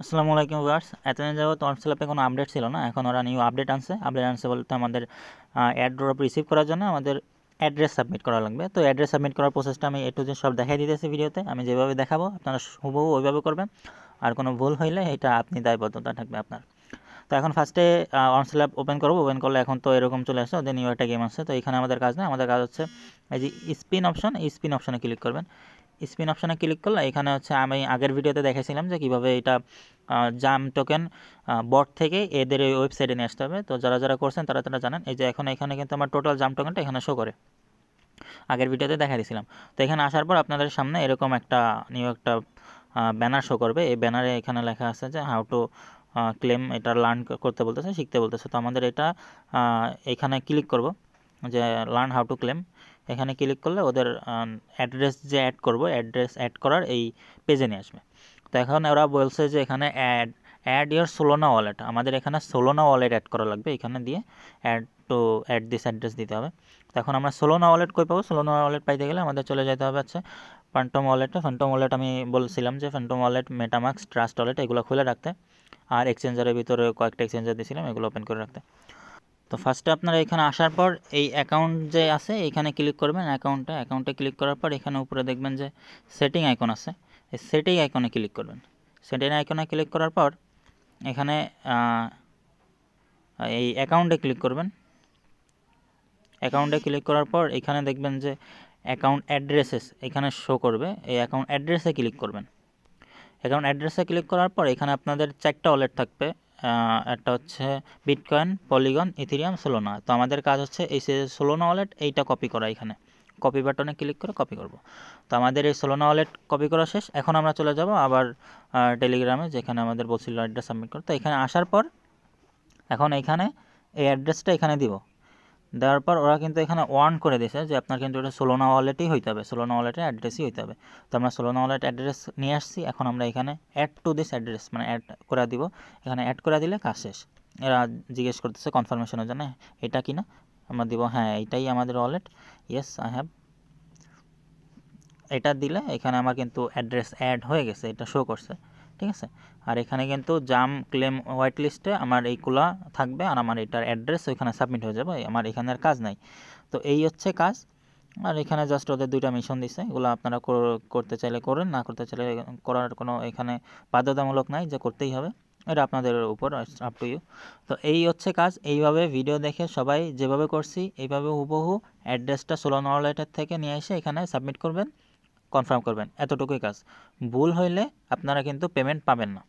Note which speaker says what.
Speaker 1: আসসালামু আলাইকুম ভিউয়ার্স। এতদিন যাবত অনসেল অ্যাপে কোনো আপডেট ছিল না। এখন ওরা নিউ আপডেট আনছে বলতে আমাদের অ্যাড ড্রপ রিসিভ করার জন্য আমাদের অ্যাড্রেস সাবমিট করা লাগবে। তো অ্যাড্রেস সাবমিট করার প্রসেসটা আমি A to Z সব দেখাই দিতেছি ভিডিওতে। আমি যেভাবে দেখাবো আপনারা হুবহু ওইভাবে করবেন। আর কোনো ভুল হইলে এটা আপনি দায়বদ্ধতা থাকবে আপনার। তো এখন ফার্স্টে অনসেল অ্যাপ ওপেন করবো। ওপেন করলে এখন তো এরকম চলে আসছে, ওদের নিউ একটা গেম আছে। তো এখানে আমাদের কাজ নেই, আমাদের কাজ হচ্ছে এই যে স্পিন অপশন, এই স্পিন অপশনে ক্লিক করবেন। স্পিন অপশনে ক্লিক করলে এখানে হচ্ছে আমি আগের ভিডিওতে দেখাইছিলাম যে কীভাবে এটা জাম টোকেন বট থেকে এদের এই ওয়েবসাইটে নিয়ে আসতে হবে। তো যারা যারা করছেন তারা তারা জানেন। এই যে এখন এখানে কিন্তু আমার টোটাল জাম টোকেনটা এখানে শো করে, আগের ভিডিওতে দেখা দিয়েছিলাম। তো এখানে আসার পর আপনাদের সামনে এরকম একটা নিউ একটা ব্যানার শো করবে। এই ব্যানারে এখানে লেখা আছে যে হাউ টু ক্লেম, এটা লার্ন করতে বলতেছে, শিখতে বলতেছে। তো আমাদের এটা এখানে ক্লিক করব যে লার্ন হাউ টু ক্লেম। এখানে ক্লিক করলে ওদের অ্যাড্রেস যে অ্যাড করব, অ্যাড্রেস অ্যাড করার এই পেজে নিয়ে আসবে। তো এখন ওরা বলছে যে এখানে অ্যাড ইয়োর সোলোনা ওয়ালেট, আমাদের এখানে সোলোনা ওয়ালেট অ্যাড করা লাগবে। এখানে দিয়ে অ্যাড দিস অ্যাড্রেস দিতে হবে। তো এখন আমরা সোলোনা ওয়ালেট কই পাবো? সোলোনা ওয়ালেট পাইতে গেলে আমাদের চলে যেতে হবে হচ্ছে ফ্যান্টম ওয়ালেটে। ফ্যান্টম ওয়ালেট আমি বলছিলাম যে Phantom wallet, MetaMask, trust wallet এগুলো খুলে রাখতে, আর এক্সচেঞ্জারের ভিতরে কয়েকটা এক্সচেঞ্জার দিয়েছিলাম, এগুলো ওপেন করে রাখতে। তো ফার্স্টে আপনারা এখানে আসার পর এই অ্যাকাউন্ট যে আছে এখানে ক্লিক করবেন। অ্যাকাউন্টে ক্লিক করার পর এখানে উপরে দেখবেন যে সেটিং আইকন আছে, এই সেটিং আইকনে ক্লিক করবেন। সেটিং আইকনে ক্লিক করার পর এখানে এই অ্যাকাউন্টে ক্লিক করবেন। অ্যাকাউন্টে ক্লিক করার পর এখানে দেখবেন যে অ্যাকাউন্ট অ্যাড্রেসেস এখানে শো করবে, এই অ্যাকাউন্ট অ্যাড্রেসে ক্লিক করবেন। অ্যাকাউন্ট অ্যাড্রেসে ক্লিক করার পর এখানে আপনাদের 4টা ওয়ালেট থাকবে। একটা হচ্ছে বিটকয়েন, পলিগন, ইথেরিয়াম, সোলোনা। তো আমাদের কাজ হচ্ছে এই সোলোনা ওয়ালেট এইটা কপি করা। এখানে কপি বাটনে ক্লিক করে কপি করব। তো আমাদের এই সোলোনা ওয়ালেট কপি করা শেষ। এখন আমরা চলে যাব আবার টেলিগ্রামে, যেখানে আমাদের বলছিল অ্যাড্রেস সাবমিট করতে। এখানে আসার পর এখন এখানে এই অ্যাড্রেসটা এখানে দিব। দেওয়ার পর ওরা কিন্তু এখানে ওয়ার্ন করে দিয়েছে যে আপনার কিন্তু এটা সোলোনা ওয়ালেটই হইতে হবে, সোলোনা ওয়ালেটের অ্যাড্রেসই হইতে হবে। তো আমরা সোলোনা ওয়ালেট অ্যাড্রেস নিয়ে আসছি। এখন আমরা এখানে অ্যাড টু দিস অ্যাড্রেস মানে অ্যাড করে দিব। এখানে অ্যাড করে দিলে কাজ শেষ। এরা জিজ্ঞেস করতেছে কনফার্মেশনের জন্য এটা কি না, আমরা দিব হ্যাঁ এইটাই আমাদের ওয়ালেট, ইয়েস আই হ্যাভ। এটা দিলে এখানে আমার কিন্তু অ্যাড্রেস অ্যাড হয়ে গেছে, এটা শো করছে, ঠিক আছে। আর এখানে কিন্তু জাম ক্লেম হোয়াইট লিস্টে আমার এইগুলা থাকবে, আর আমার এটার অ্যাড্রেস ওইখানে সাবমিট হয়ে যাবে। আমার এখানে আর কাজ নাই। তো এই হচ্ছে কাজ। আর এখানে জাস্ট ওদের 2টা মিশন দিছে, এগুলো আপনারা করতে চাইলে করেন, না করতে চাইলে করার কোনো এখানে বাধ্যতামূলক নাই যে করতেই হবে, এটা আপনাদের উপর, আপ টু ইউ। তো এই হচ্ছে কাজ। এইভাবে ভিডিও দেখে সবাই যেভাবে করছি এইভাবে হুবহু অ্যাড্রেসটা সোলোনা ওয়ালেটের থেকে নিয়ে এসে এখানে সাবমিট করবেন, কনফার্ম করবেন, এতটুকুই কাজ। ভুল হইলে আপনারা কিন্তু পেমেন্ট পাবেন না।